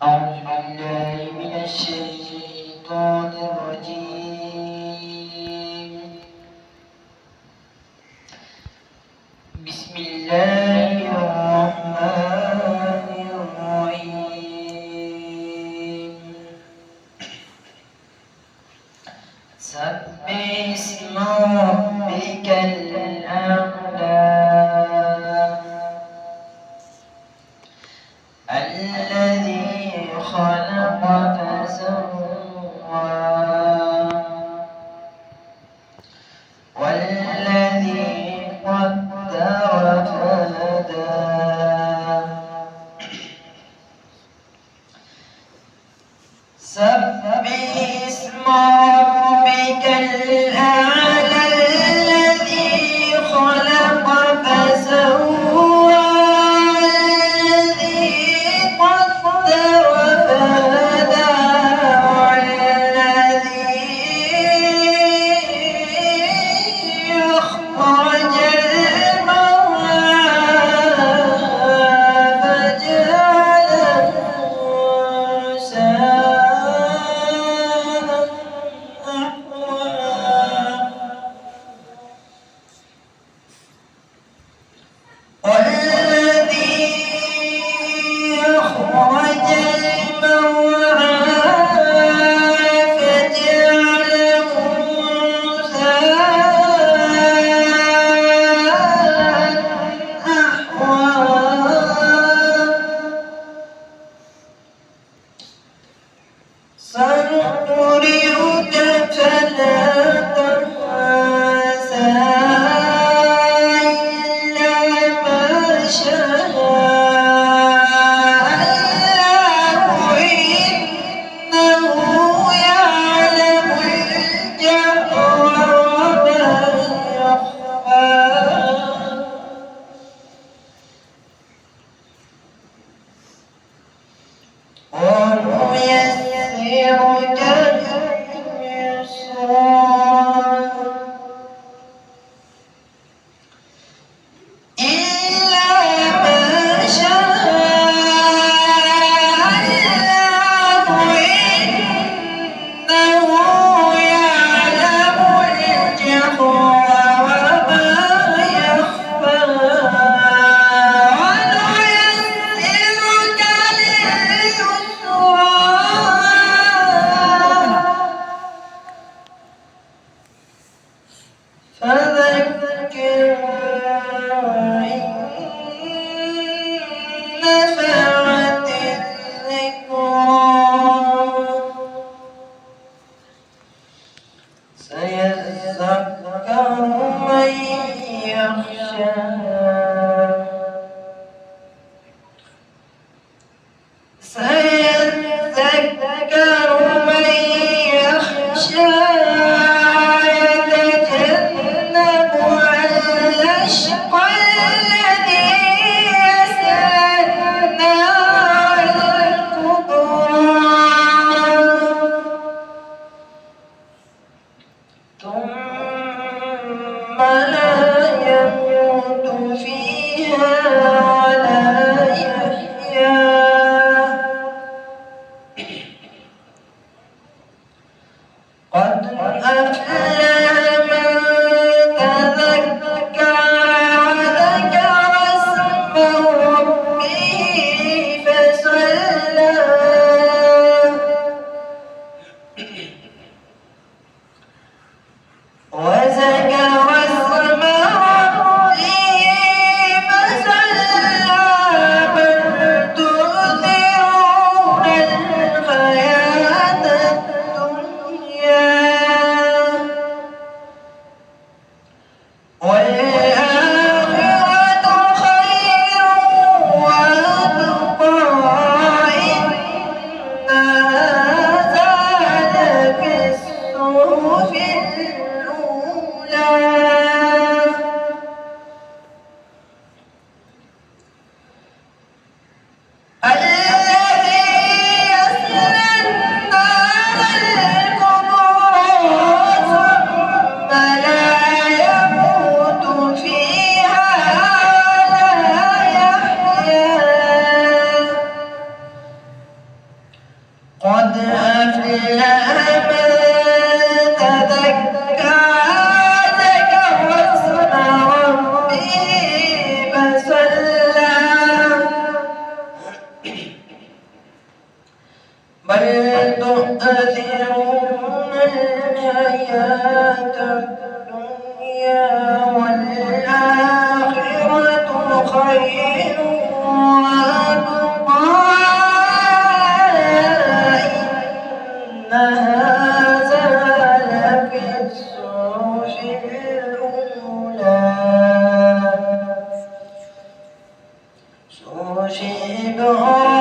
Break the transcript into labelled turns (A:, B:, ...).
A: أعوذ بالله من الشيطان الرجيم. بسم الله الرحمن الرحيم. سبح اسم ربك الأعلى الذي خلق فسوى والذي قدر فهدى سبح اسم ربك الأعلى الذي خلق فسوى والذي قدر فهدى والذي أخرج المرعى فجعله ساء والذي أخرج المرعى فجعله غثاء أحوى سنقرئك فلا تنسى إلا ما شاء الله إنه يعلم الجهر وما يخفى ونيسرك لليسرى إلا ما شاء الله إنه يعلم الجهر وما يخفى ونيسرك لليسرى فذكر إن نفعت الذكرى سيذكر من يخشى سيذكر من يخشى يتجنبها الأشقى الذي يصلى النار الكبرى ثم لا يموت فيها ولا يحيا من تذكر واسم ربه فصلى بل تؤثرون الحياة الدنيا والآخرة خير وأبقى إن هذا لفي الصحف الأولى صحف إبراهيم